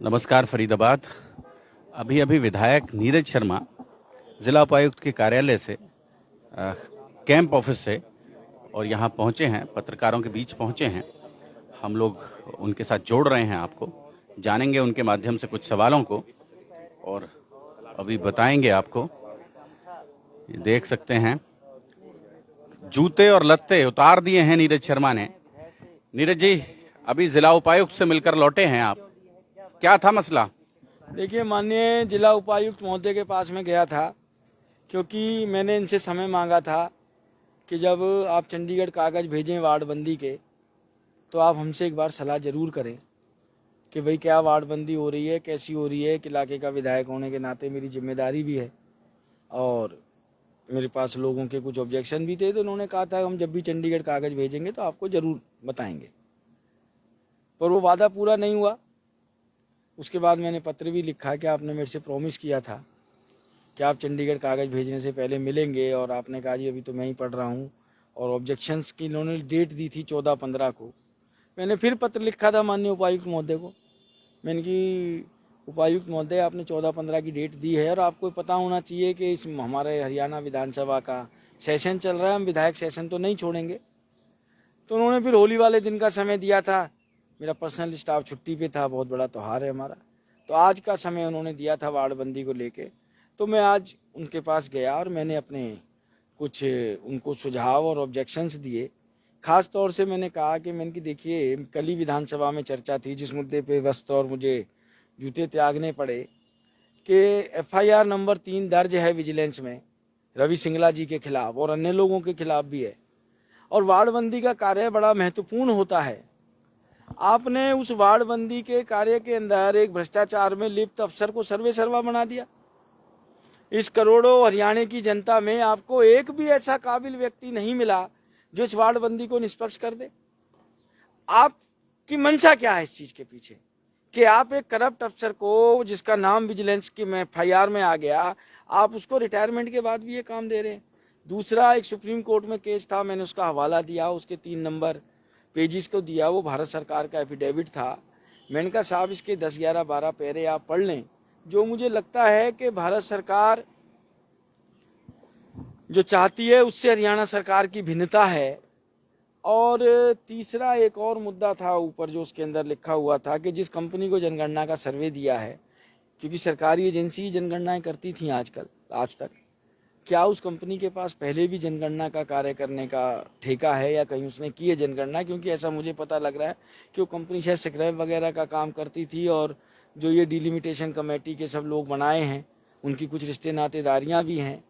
नमस्कार फरीदाबाद। अभी अभी विधायक नीरज शर्मा जिला उपायुक्त के कार्यालय से कैंप ऑफिस से और यहाँ पहुँचे हैं, पत्रकारों के बीच पहुँचे हैं। हम लोग उनके साथ जोड़ रहे हैं, आपको जानेंगे उनके माध्यम से कुछ सवालों को और अभी बताएंगे आपको। ये देख सकते हैं जूते और लत्ते उतार दिए हैं नीरज शर्मा ने। नीरज जी, अभी जिला उपायुक्त से मिलकर लौटे हैं आप, क्या था मसला? देखिए, माननीय जिला उपायुक्त महोदय के पास में गया था क्योंकि मैंने इनसे समय मांगा था कि जब आप चंडीगढ़ कागज भेजें वार्डबंदी के तो आप हमसे एक बार सलाह जरूर करें कि भाई क्या वार्डबंदी हो रही है, कैसी हो रही है। कि इलाके का विधायक होने के नाते मेरी जिम्मेदारी भी है और मेरे पास लोगों के कुछ ऑब्जेक्शन भी थे। तो उन्होंने कहा था हम जब भी चंडीगढ़ कागज भेजेंगे तो आपको जरूर बताएंगे, पर वो वादा पूरा नहीं हुआ। उसके बाद मैंने पत्र भी लिखा कि आपने मेरे से प्रॉमिस किया था कि आप चंडीगढ़ कागज भेजने से पहले मिलेंगे, और आपने कहा जी अभी तो मैं ही पढ़ रहा हूँ। और ऑब्जेक्शंस की इन्होंने डेट दी थी 14-15 को। मैंने फिर पत्र लिखा था माननीय उपायुक्त महोदय को। मैंने कि उपायुक्त महोदय, आपने 14-15 की डेट दी है और आपको पता होना चाहिए कि इस हमारे हरियाणा विधानसभा का सेशन चल रहा है, हम विधायक सेशन तो नहीं छोड़ेंगे। तो उन्होंने फिर होली वाले दिन का समय दिया था। मेरा पर्सनल स्टाफ छुट्टी पे था, बहुत बड़ा त्यौहार है हमारा, तो आज का समय उन्होंने दिया था वार्डबंदी को लेके। तो मैं आज उनके पास गया और मैंने अपने कुछ उनको सुझाव और ऑब्जेक्शंस दिए। खास तौर से मैंने कहा कि मैंने कि देखिए, कल ही विधानसभा में चर्चा थी जिस मुद्दे पे वस्त और मुझे जूते त्यागने पड़े कि FIR नंबर 3 दर्ज है विजिलेंस में रवि सिंगला जी के खिलाफ और अन्य लोगों के खिलाफ भी है। और वार्डबंदी का कार्य बड़ा महत्वपूर्ण होता है। आपने उस वार्डबंदी के कार्य के अंदर एक भ्रष्टाचार में लिप्त अफसर को सर्वे सर्वा बना दिया। इस करोड़ों हरियाणा की जनता में आपको एक भी ऐसा काबिल व्यक्ति नहीं मिला जो इस वार्डबंदी को निष्पक्ष कर दे। आपकी मंशा क्या है इस चीज के पीछे कि आप एक करप्ट अफसर को, जिसका नाम विजिलेंस के में FIR में आ गया, आप उसको रिटायरमेंट के बाद भी ये काम दे रहे हैं। दूसरा, एक सुप्रीम कोर्ट में केस था, मैंने उसका हवाला दिया, उसके 3 नंबर पेजिस को दिया, वो भारत सरकार का एफिडेविट था। मैंने कहा साहब इसके 10, 11, 12 पैरे आप पढ़ लें। जो मुझे लगता है कि भारत सरकार जो चाहती है उससे हरियाणा सरकार की भिन्नता है। और तीसरा एक और मुद्दा था ऊपर जो उसके अंदर लिखा हुआ था कि जिस कंपनी को जनगणना का सर्वे दिया है, क्योंकि सरकारी एजेंसी जनगणनाएं करती थी आजकल आज तक, क्या उस कंपनी के पास पहले भी जनगणना का कार्य करने का ठेका है या कहीं उसने की है जनगणना? क्योंकि ऐसा मुझे पता लग रहा है कि वो कंपनी शायद स्क्रैप वगैरह का काम करती थी और जो ये डिलिमिटेशन कमेटी के सब लोग बनाए हैं उनकी कुछ रिश्ते नातेदारियां भी हैं।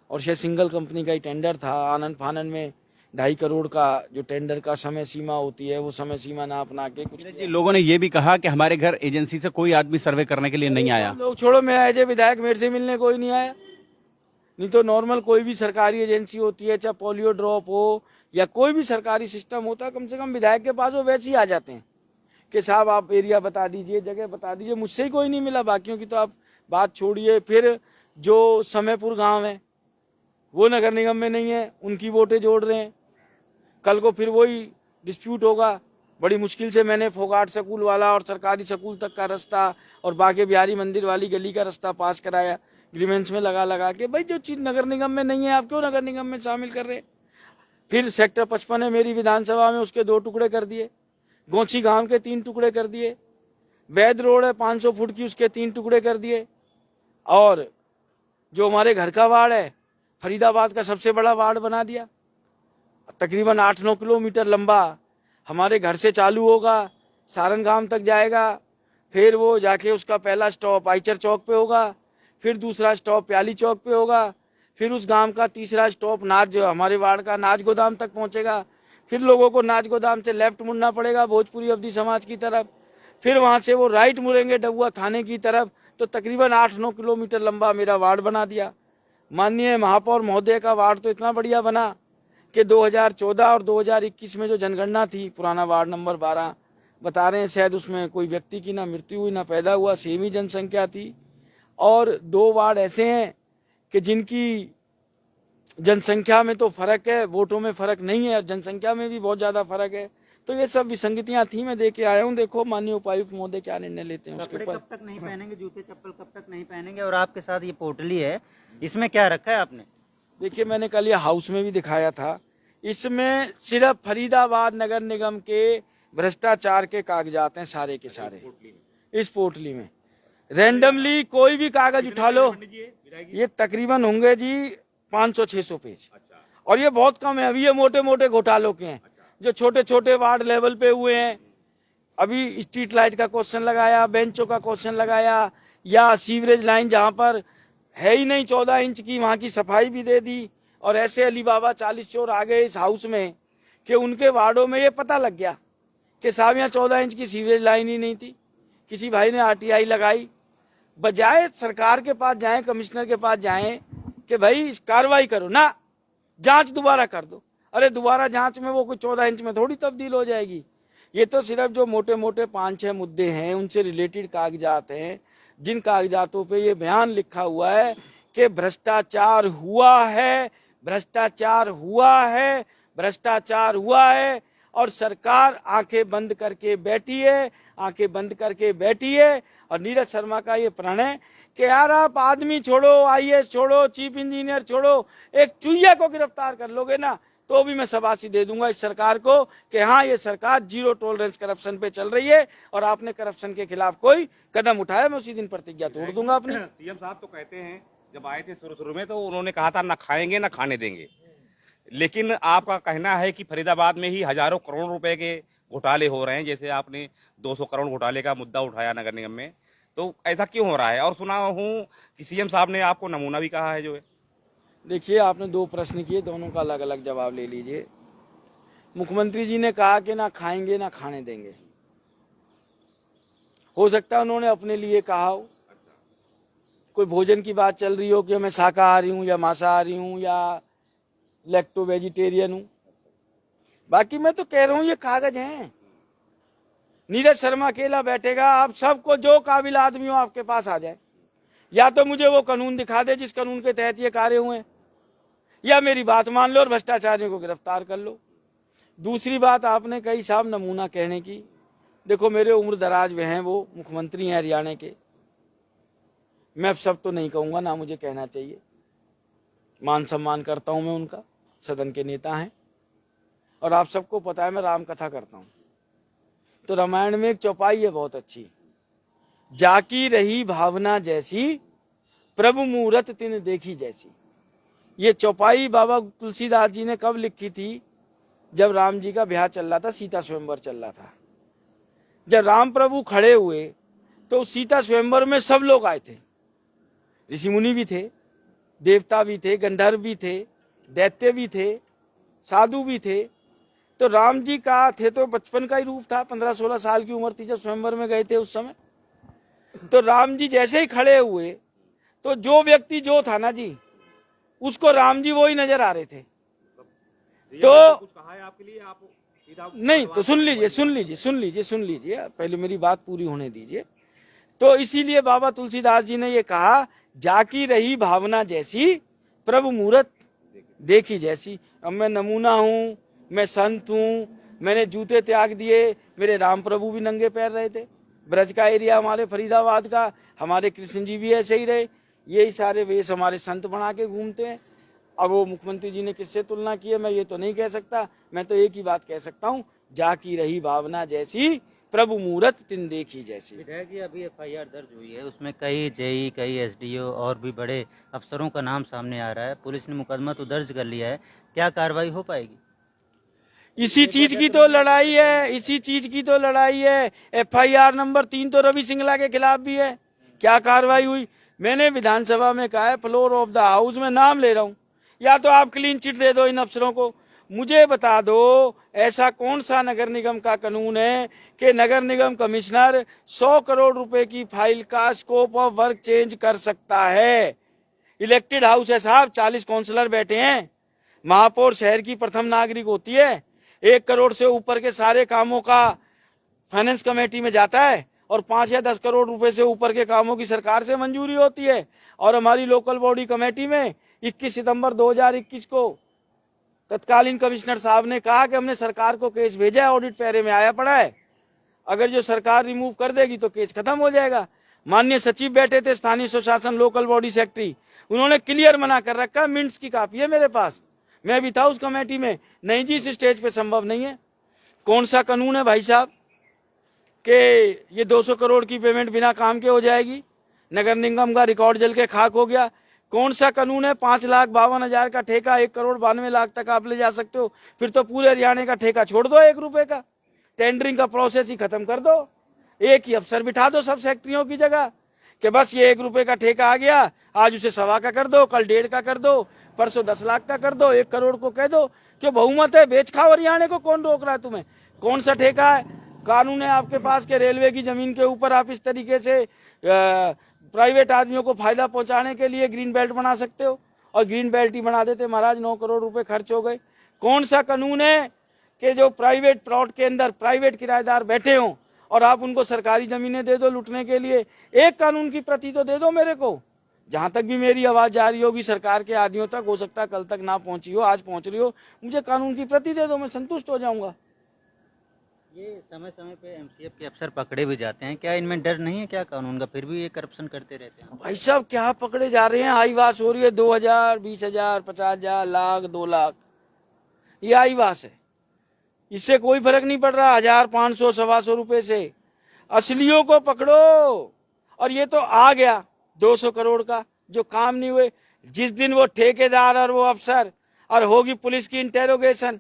और शायद सिंगल कंपनी का ही टेंडर था। आनंद फानन में 2.5 करोड़ का जो टेंडर का समय सीमा होती है वो समय सीमा ना अपना के कुछ लोगों ने ये भी कहा कि हमारे घर एजेंसी से कोई आदमी सर्वे करने के लिए नहीं आया। लोग छोड़ो, मैं एज ए विधायक मेरे से मिलने कोई नहीं आया। नहीं तो नॉर्मल कोई भी सरकारी एजेंसी होती है, चाहे पोलियो ड्रॉप हो या कोई भी सरकारी सिस्टम होता है, कम से कम विधायक के पास वो वैसे ही आ जाते हैं कि साहब आप एरिया बता दीजिए, जगह बता दीजिए। मुझसे ही कोई नहीं मिला, बाकियों की तो आप बात छोड़िए। फिर जो समयपुर गांव है वो नगर निगम में नहीं है, उनकी वोटें जोड़ रहे हैं। कल को फिर वही डिस्प्यूट होगा। बड़ी मुश्किल से मैंने फोगाट स्कूल वाला और सरकारी स्कूल तक का रास्ता और बाके बिहारी मंदिर वाली गली का रास्ता पास कराया, एग्रीमेंट्स में लगा के। भाई जो चीज नगर निगम में नहीं है आप क्यों नगर निगम में शामिल कर रहे हैं? फिर सेक्टर 55 है मेरी विधानसभा में, उसके 2 टुकड़े कर दिए। गोची गांव के 3 टुकड़े कर दिए। वैद रोड है 500 फुट की, उसके 3 टुकड़े कर दिए। और जो हमारे घर का वार्ड है फरीदाबाद का सबसे बड़ा वार्ड बना दिया, तकरीबन 8-9 किलोमीटर लंबा। हमारे घर से चालू होगा, सारनगाम तक जाएगा, फिर वो जाके उसका पहला स्टॉप आइचर चौक पे होगा, फिर दूसरा स्टॉप प्याली चौक पे होगा, फिर उस गांव का तीसरा स्टॉप नाज, हमारे वार्ड का नाज गोदाम तक पहुंचेगा। फिर लोगों को नाज गोदाम से लेफ्ट मुड़ना पड़ेगा भोजपुरी अवधी समाज की तरफ, फिर वहां से वो राइट मुड़ेंगे डबुआ थाने की तरफ। तो तकरीबन 8-9 किलोमीटर लंबा मेरा वार्ड बना दिया। माननीय महापौर महोदय का वार्ड तो इतना बढ़िया बना कि 2014 और 2021 में जो जनगणना थी, पुराना वार्ड नंबर 12 बता रहे हैं, शायद उसमें कोई व्यक्ति की ना मृत्यु हुई ना पैदा हुआ, सेम ही जनसंख्या थी। और 2 वार्ड ऐसे हैं कि जिनकी जनसंख्या में तो फर्क है, वोटों में फर्क नहीं है, जनसंख्या में भी बहुत ज्यादा फर्क है। तो ये सब विसंगतियां थी, मैं देके आया हूँ। देखो माननीय उपायुक्त महोदय क्या निर्णय लेते हैं उसके कपड़े ऊपर। कब तक नहीं पहनेंगे, जूते चप्पल कब तक नहीं पहनेंगे? और आपके साथ ये पोटली है, इसमें क्या रखा है आपने? देखिए मैंने कल ये हाउस में भी दिखाया था, इसमें सिर्फ फरीदाबाद नगर निगम के भ्रष्टाचार के कागजात हैं सारे के सारे इस पोटली में। रैंडमली कोई भी कागज उठा लो, ये तकरीबन होंगे जी 500-600 पेज। और ये बहुत कम है, अभी ये मोटे मोटे घोटालों के हैं जो छोटे छोटे वार्ड लेवल पे हुए हैं। अभी स्ट्रीट लाइट का क्वेश्चन लगाया, बेंचों का क्वेश्चन लगाया, या सीवरेज लाइन जहां पर है ही नहीं 14 इंच की, वहां की सफाई भी दे दी। और ऐसे अली बाबा 40 चोर आ गए इस हाउस में कि उनके वार्डों में ये पता लग गया कि साहब यहाँ 14 इंच की सीवरेज लाइन ही नहीं थी। किसी भाई ने RTI लगाई, बजाय सरकार के पास जाएं, कमिश्नर के पास जाएं कि भाई कार्रवाई करो ना, जांच दोबारा कर दो। अरे दोबारा जांच में वो कोई 14 इंच में थोड़ी तब्दील हो जाएगी। ये तो सिर्फ जो मोटे मोटे 5-6 मुद्दे हैं उनसे रिलेटेड कागजात हैं, जिन कागजातों पे ये बयान लिखा हुआ है कि भ्रष्टाचार हुआ है, भ्रष्टाचार हुआ है, भ्रष्टाचार हुआ है। और सरकार आंखें बंद करके बैठी है, आंखें बंद करके बैठी है। और नीरज शर्मा का ये प्रण है कि यार आप आदमी छोड़ो, IAS छोड़ो, चीफ इंजीनियर छोड़ो, एक चुहिया को गिरफ्तार कर लोगे ना तो भी मैं शाबाशी दे दूंगा इस सरकार को कि हाँ ये सरकार 0 टॉलरेंस करप्शन पे चल रही है। और आपने करप्शन के खिलाफ कोई कदम उठाया, मैं उसी दिन प्रतिज्ञा तोड़ दूंगा अपनी। सीएम साहब तो कहते हैं, जब आए थे शुरू में तो उन्होंने कहा था ना खाएंगे ना खाने देंगे, लेकिन आपका कहना है कि फरीदाबाद में ही हजारों करोड़ रुपए के घोटाले हो रहे हैं। जैसे आपने 200 करोड़ घोटाले का मुद्दा उठाया नगर निगम में, तो ऐसा क्यों हो रहा है? और सुना हूं कि सीएम साहब ने आपको नमूना भी कहा है जो है। देखिए आपने 2 प्रश्न किए, दोनों का अलग अलग जवाब ले लीजिए। मुख्यमंत्री जी ने कहा कि ना खाएंगे ना खाने देंगे, हो सकता है उन्होंने अपने लिए कहा हो, कोई भोजन की बात चल रही हो कि मैं शाकाहारी हूं या मांसाहारी हूं या लैक्टो वेजिटेरियन हूं। बाकी मैं तो कह रहा हूं ये कागज हैं। नीरज शर्मा अकेला बैठेगा, आप सबको जो काबिल आदमी हो आपके पास आ जाए, या तो मुझे वो कानून दिखा दे जिस कानून के तहत ये कार्य हुए, या मेरी बात मान लो और भ्रष्टाचारियों को गिरफ्तार कर लो। दूसरी बात आपने कही साहब नमूना कहने की, देखो मेरे उम्र दराज में हैं, वो मुख्यमंत्री हैं हरियाणा के, मैं अब सब तो नहीं कहूंगा, ना मुझे कहना चाहिए, मान सम्मान करता हूं मैं उनका, सदन के नेता हैं। और आप सबको पता है मैं राम कथा करता हूं, तो रामायण में एक चौपाई है बहुत अच्छी, जाकी रही भावना जैसी प्रभु मूरत तिन देखी जैसी। ये चौपाई बाबा तुलसीदास जी ने कब लिखी थी? जब राम जी का ब्याह चल रहा था, सीता स्वयंवर चल रहा था। जब राम प्रभु खड़े हुए तो सीता स्वयंवर में सब लोग आए थे, ऋषि मुनि भी थे, देवता भी थे, गंधर्व भी थे, दैत्य भी थे, साधु भी थे। तो राम जी का थे तो बचपन का ही रूप था, 15-16 साल की उम्र थी जब स्वयंवर में गए थे उस समय। तो राम जी जैसे ही खड़े हुए तो जो व्यक्ति जो था ना जी, उसको राम जी वो ही नजर आ रहे थे। तो कुछ कहा है आपके लिए? आप सीधा नहीं तो सुन लीजिए, पहले मेरी बात पूरी होने दीजिए। तो इसीलिए बाबा तुलसीदास जी ने ये कहा, जाकी रही भावना जैसी प्रभु मूरत देखी जैसी। अब मैं नमूना हूं, मैं संत हूं, मैंने जूते त्याग दिए, मेरे राम प्रभु भी नंगे पैर रहे थे। ब्रज का एरिया हमारे फरीदाबाद का, हमारे कृष्ण जी भी ऐसे ही रहे, यही सारे वेश हमारे संत बना के घूमते हैं। अब वो मुख्यमंत्री जी ने किससे तुलना की है मैं ये तो नहीं कह सकता, मैं तो एक ही बात कह सकता हूँ, जाकी रही भावना जैसी प्रभु मूरत तिन देखी जैसी। विधायक जी अभी FIR दर्ज हुई है, उसमें कई JE, कई SDO और भी बड़े अफसरों का नाम सामने आ रहा है। पुलिस ने मुकदमा तो दर्ज कर लिया है, क्या कार्रवाई हो पाएगी? इसी चीज की तो लड़ाई है, इसी चीज की तो लड़ाई है। FIR नंबर 3 तो रवि सिंगला के खिलाफ भी है। क्या कार्रवाई हुई? मैंने विधानसभा में कहा है, फ्लोर ऑफ द हाउस में नाम ले रहा हूं, या तो आप क्लीन चिट दे दो इन अफसरों को, मुझे बता दो ऐसा कौन सा नगर निगम का कानून है कि नगर निगम कमिश्नर 100 करोड़ रुपए की फाइल का स्कोप ऑफ वर्क चेंज कर सकता है। इलेक्टेड हाउस है साहब, 40 काउंसलर बैठे हैं, महापौर शहर की प्रथम नागरिक होती है, 1 करोड़ से ऊपर के सारे कामों का फाइनेंस कमेटी में जाता है, और 5 या 10 करोड़ रुपए से ऊपर के कामों की सरकार से मंजूरी होती है। और हमारी लोकल बॉडी कमेटी में 21 सितंबर 2021 को तत्कालीन कमिश्नर साहब ने कहा कि हमने सरकार को केस भेजा है, ऑडिट पैरे में आया पड़ा है, अगर जो सरकार रिमूव कर देगी तो केस खत्म हो जाएगा। माननीय सचिव बैठे थे, स्थानीय स्वशासन लोकल बॉडी सेक्रेटरी, उन्होंने क्लियर मना कर रखा, मिनट्स की कॉपी है मेरे पास, मैं भी था उस कमेटी में। नहीं जी, इस स्टेज पे संभव नहीं है। कौन सा कानून है भाई साहब कि ये 200 करोड़ की पेमेंट बिना काम के हो जाएगी? नगर निगम का रिकॉर्ड जल के खाक हो गया। कौन सा कानून है 5,52,000 का ठेका 1,92,00,000 तक आप ले जा सकते हो? फिर तो पूरे हरियाणा का ठेका छोड़ दो, 1 रुपए का टेंडरिंग का प्रोसेस ही खत्म कर दो, एक ही अफसर बिठा दो सब सेक्रेटरियों की जगह कि बस ये 1 रुपए का ठेका आ गया, आज उसे 1.25 का कर दो, कल 1.5 का कर दो, परसों 10 लाख का कर दो, 1 करोड़ को कह दो। क्यों बहुमत है, बेच खाओ हरियाणा को, कौन रोक रहा है तुम्हें? कौन सा ठेका है? कानून है आपके पास के रेलवे की जमीन के ऊपर आप इस तरीके से प्राइवेट आदमियों को फायदा पहुंचाने के लिए ग्रीन बेल्ट बना सकते हो, और ग्रीन बेल्ट ही बना देते महाराज, 9 करोड़ रुपए खर्च हो गए। कौन सा कानून है कि जो प्राइवेट प्लॉट के अंदर प्राइवेट किराएदार बैठे हों और आप उनको सरकारी जमीनें दे दो लूटने के लिए? एक कानून की प्रति तो दे दो मेरे को। जहां तक भी मेरी आवाज जा रही होगी सरकार के आदमियों तक, हो सकता है कल तक ना पहुंची हो, आज पहुंच रही हो, मुझे कानून की प्रति दे दो, मैं संतुष्ट हो जाऊंगा। ये समय समय पे एमसीएफ के अफसर पकड़े भी जाते हैं, क्या इनमें डर नहीं है क्या कानून का? फिर भी ये करप्शन करते रहते हैं। भाई साहब क्या पकड़े जा रहे हैं? आईवास हो रही है 2,000, 20,000, 50,000, लाख, 2 लाख, ये आईवास है, इससे कोई फर्क नहीं पड़ रहा। 1,000, 500, 125 रुपए से असलियों को पकड़ो। और ये तो आ गया 200 करोड़ का, जो काम नहीं हुए। जिस दिन वो ठेकेदार और वो अफसर और होगी पुलिस की इंटेरोगेशन,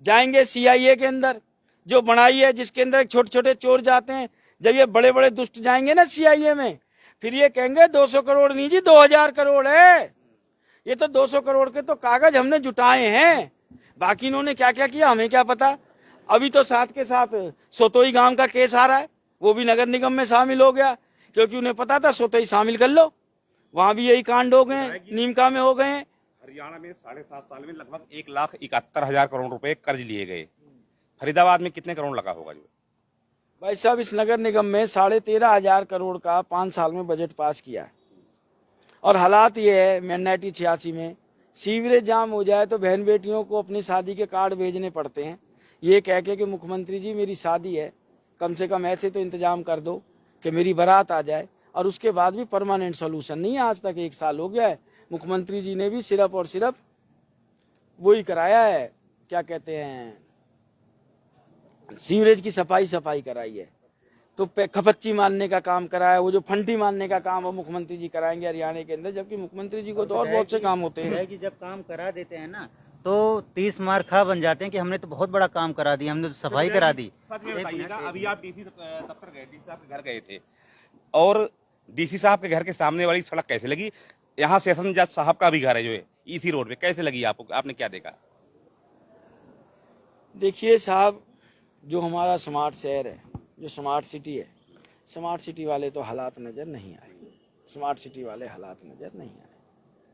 जाएंगे सीआईए के अंदर जो बनाई है, जिसके अंदर छोटे छोटे चोर जाते हैं, जब ये बड़े बड़े दुष्ट जाएंगे ना सीआईए में, फिर ये कहेंगे 200 करोड़ नहीं जी, 2,000 करोड़ है। ये तो 200 करोड़ के तो कागज हमने जुटाए हैं, बाकी इन्होंने क्या क्या किया हमें क्या पता। अभी तो साथ के साथ सोतोई गांव का केस आ रहा है, वो भी नगर निगम में शामिल हो गया, क्योंकि उन्हें पता था सोतोई शामिल कर लो, वहां भी यही कांड हो गए, नीमका में हो गए। हरियाणा में 7.5 साल में लगभग 1,71,000 करोड़ रुपए कर्ज लिए गए। फरीदाबाद में कितने करोड़ लगा होगा? जो भाई साहब इस नगर निगम में 13,500 करोड़ का 5 साल में बजट पास किया है, और हालात ये है 1986 में सीवरेज जाम हो जाए तो बहन बेटियों को अपनी शादी के कार्ड भेजने पड़ते हैं, ये कह के कि मुख्यमंत्री जी मेरी शादी है, कम से कम ऐसे तो इंतजाम कर दो कि मेरी बारात आ जाए। और उसके बाद भी परमानेंट सोल्यूशन नहीं है, आज तक 1 साल हो गया है। मुख्यमंत्री जी ने भी सिर्फ और सिर्फ वही कराया है, क्या कहते हैं, सीवरेज की सफाई कराई है, तो खपच्ची मारने का काम कराया, वो जो फंटी मारने का काम वो मुख्यमंत्री जी कराएंगे हरियाणा के अंदर, जबकि मुख्यमंत्री जी को तो और बहुत से काम होते हैं कि जब काम करा देते हैं ना तो 30 मार खा बन जाते हैं कि हमने तो बहुत बड़ा काम करा दिया, हमने तो सफाई करा दी। सच में बताइएगा, अभी आप डीसी दफ्तर गए, डीसी साहब के घर गए थे, और डीसी साहब के घर के सामने वाली सड़क कैसे लगी? यहाँ सेशन जज साहब का भी घर है जो है इसी रोड पे, कैसे लगी आपको? आपने क्या देखा? देखिए साहब, जो हमारा स्मार्ट शहर है, जो स्मार्ट सिटी है, स्मार्ट सिटी वाले तो हालात नजर नहीं आए, स्मार्ट सिटी वाले हालात नजर नहीं आए।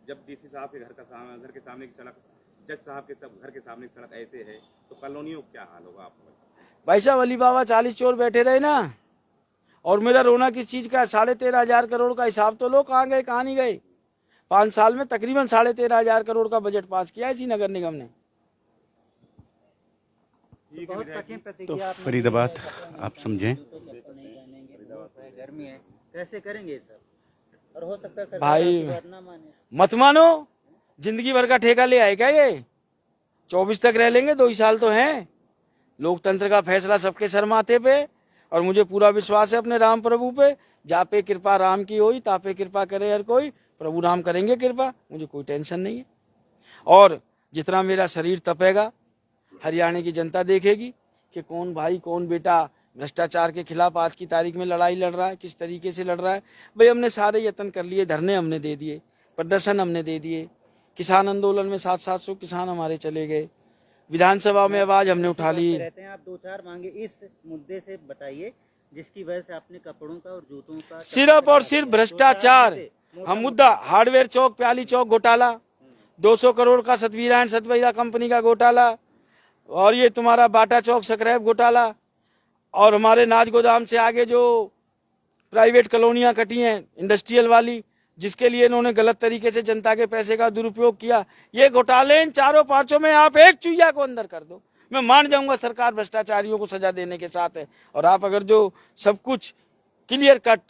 जब डीसी साहब के घर के सामने की सड़क, जज साहब के सब घर के सामने की सड़क ऐसे है, तो कॉलोनियों को क्या हाल होगा आपको? भाई साहब अली बाबा 40 चोर बैठे रहे ना, और मेरा रोना किस चीज का? 13,500 करोड़ का हिसाब तो लो, कहाँ गए कहाँ नहीं गए? 5 साल में तकरीबन 13,500 करोड़ का बजट पास किया इसी नगर निगम ने। तो फरीदाबाद आप समझें, गर्मी है, कैसे करेंगे सब? और हो सकता है भाई ना माने, मत मानो, जिंदगी भर का ठेका ले आएगा ये? 24 तक रह लेंगे, 2 ही साल तो हैं। लोकतंत्र का फैसला सबके सर माथे पे, और मुझे पूरा विश्वास है अपने राम प्रभु पे, जा पे कृपा राम की होई तापे कृपा करे हर कोई, प्रभु राम करेंगे कृपा, मुझे कोई टेंशन नहीं है। और जितना मेरा शरीर तपेगा, हरियाणा की जनता देखेगी कि कौन भाई कौन बेटा भ्रष्टाचार के खिलाफ आज की तारीख में लड़ाई लड़ रहा है, किस तरीके से लड़ रहा है। भाई हमने सारे यत्न कर लिए, धरने हमने दे दिए, प्रदर्शन हमने दे दिए, किसान आंदोलन में 700 किसान हमारे चले गए, विधानसभा में आवाज हमने उठा ली। रहते हैं आप 2-4 मांगे इस मुद्दे से बताइए जिसकी वजह से आपने कपड़ों का और जूतों का सिर्फ और सिर्फ भ्रष्टाचार। हम मुद्दा हार्डवेयर चौक, प्याली चौक घोटाला, 200 करोड़ का सतवीरा एंड सतवीरा कंपनी का घोटाला, और ये तुम्हारा बाटा चौक स्क्रैप घोटाला, और हमारे नाज गोदाम से आगे जो प्राइवेट कॉलोनियां कटी हैं इंडस्ट्रियल वाली, जिसके लिए इन्होंने गलत तरीके से जनता के पैसे का दुरुपयोग किया। ये घोटाले इन चारों पांचों में आप एक चुईया को अंदर कर दो, मैं मान जाऊंगा सरकार भ्रष्टाचारियों को सजा देने के साथ है। और आप अगर जो सब कुछ क्लियर कट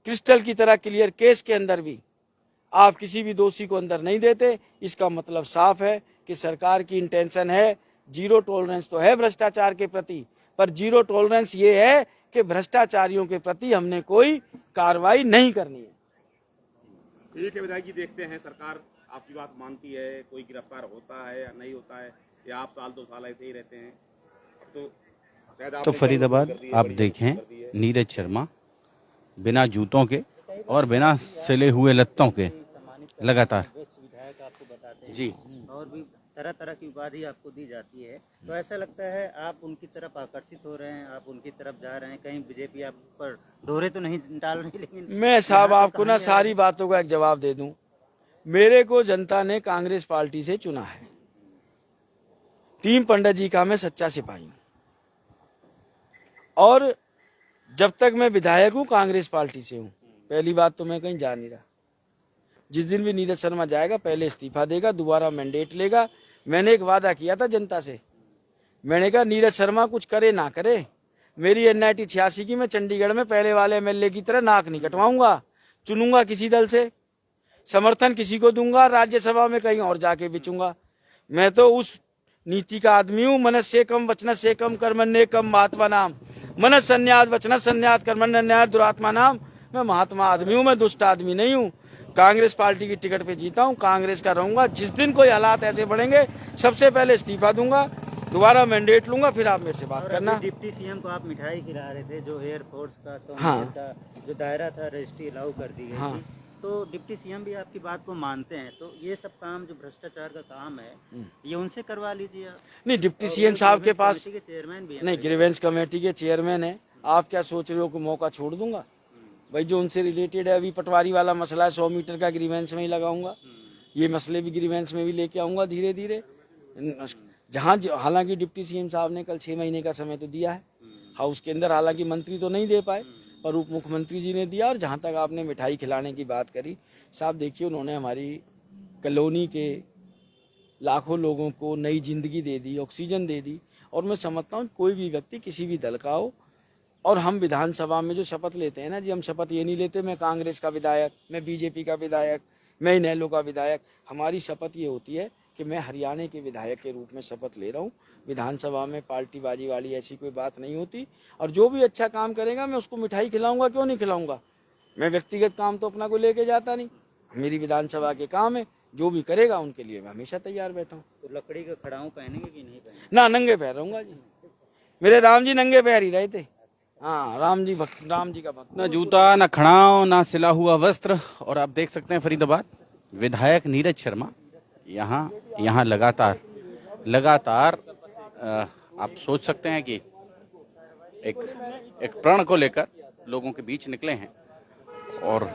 क्रिस्टल की तरह क्लियर केस के अंदर भी आप किसी भी दोषी को अंदर नहीं देते, इसका मतलब साफ है कि सरकार की इंटेंशन है जीरो टॉलरेंस तो है भ्रष्टाचार के प्रति, पर जीरो टॉलरेंस ये है कि भ्रष्टाचारियों के प्रति हमने कोई कार्रवाई नहीं करनी है। ठीक है विधायक जी, देखते हैं सरकार आपकी बात मानती है, कोई गिरफ्तार होता है या नहीं होता है, या आप साल 2 साल ऐसे ही रहते हैं। तो शायद तो आपने फरीदाबाद आप देखें नीरज शर्मा बिना जूतों के और बिना सिले हुए लत्तों के लगातार विधायक आपको बताते हैं जी और भी तरह तरह की उपाधि आपको दी जाती है, तो ऐसा लगता है आप उनकी तरफ आकर्षित हो रहे हैं, आप उनकी तरफ जा रहे हैं, कहीं बीजेपी आप पर डोरे तो नहीं डाल रही? लेकिन मैं साहब आपको ना सारी बातों का एक जवाब दे दूं। मेरे को जनता ने कांग्रेस पार्टी से चुना है, टीम पंडित जी का मैं सच्चा सिपाही हूं, और जब तक मैं विधायक हूं कांग्रेस पार्टी से हूं। पहली बात तो मैं कहीं जा नहीं रहा। जिस दिन भी नीरज शर्मा जाएगा पहले इस्तीफा देगा, दोबारा मैंडेट लेगा। मैंने एक वादा किया था जनता से, मैंने कहा नीरज शर्मा कुछ करे ना करे, मेरी NIT 86 की मैं चंडीगढ़ में पहले वाले MLA की तरह नाक नहीं कटवाऊंगा, चुनूंगा किसी दल से, समर्थन किसी को दूंगा, राज्यसभा में कहीं और जाके बिचूंगा। मैं तो उस नीति का आदमी हूँ, मनस से कम वचन से कम कर्मण्य कम महात्मा नाम, मनस संन्यास वचन संन्यास कर्मण्य न्याय दुरात्मा नाम। मैं महात्मा आदमी हूँ, मैं दुष्ट आदमी नहीं हूँ। कांग्रेस पार्टी की टिकट पे जीता हूँ, कांग्रेस का रहूंगा। जिस दिन कोई हालात ऐसे बढ़ेंगे सबसे पहले इस्तीफा दूंगा, दोबारा मैंडेट लूंगा, फिर आप मेरे से बात करना। डिप्टी सीएम को आप मिठाई खिला रहे थे, जो एयरफोर्स का 100 हाँ। मीटर का जो दायरा था रजिस्ट्री अलाउ कर दी गई हाँ। थी, तो डिप्टी सीएम भी आपकी बात को मानते हैं, तो ये सब काम जो भ्रष्टाचार का काम है ये उनसे करवा लीजिए आप। नहीं, डिप्टी सीएम साहब के पास कमेटी के चेयरमैन भी हैं। नहीं, ग्रीवेंस कमेटी के चेयरमैन है। आप क्या सोच रहे हो कि मौका छोड़ दूंगा? भाई जो उनसे रिलेटेड है, अभी पटवारी वाला मसला है, 100 मीटर का ग्रीवेंस में ही लगाऊंगा, ये मसले भी ग्रीवेंस में भी लेके आऊंगा धीरे धीरे। जहाँ हालांकि डिप्टी सीएम साहब ने कल 6 महीने का समय तो दिया है हाउस के अंदर, हालांकि मंत्री तो नहीं दे पाए पर उप मुख्यमंत्री जी ने दिया। और जहाँ तक आपने मिठाई खिलाने की बात करी, साहब देखिए उन्होंने हमारी कॉलोनी के लाखों लोगों को नई जिंदगी दे दी, ऑक्सीजन दे दी। और मैं समझता हूँ कोई भी व्यक्ति किसी भी दल का हो, और हम विधानसभा में जो शपथ लेते हैं ना जी, हम शपथ ये नहीं लेते मैं कांग्रेस का विधायक, मैं बीजेपी का विधायक, मैं इनेलो का विधायक। हमारी शपथ ये होती है कि मैं हरियाणा के विधायक के रूप में शपथ ले रहा हूँ। विधानसभा में पार्टीबाजी वाली ऐसी कोई बात नहीं होती, और जो भी अच्छा काम करेगा मैं उसको मिठाई खिलाऊंगा, क्यों नहीं खिलाऊंगा। मैं व्यक्तिगत काम तो अपना को लेके जाता नहीं, मेरी विधानसभा के काम है, जो भी करेगा उनके लिए मैं हमेशा तैयार बैठा हूँ। तो लकड़ी का खड़ाऊं पहनेंगे कि नहीं पहनेंगे? ना, नंगे पैर रहूंगा जी, मेरे राम जी नंगे पैर ही रहे थे। हाँ, राम जी का भक्त। न जूता न खड़ाव न सिला हुआ वस्त्र। और आप देख सकते हैं फरीदाबाद विधायक नीरज शर्मा यहाँ लगातार आप सोच सकते हैं कि एक प्रण को लेकर लोगों के बीच निकले हैं। और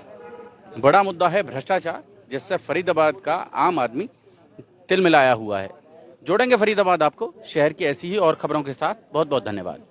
बड़ा मुद्दा है भ्रष्टाचार, जिससे फरीदाबाद का आम आदमी तिलमिलाया हुआ है। जोड़ेंगे फरीदाबाद आपको शहर की ऐसी ही और खबरों के साथ। बहुत बहुत धन्यवाद।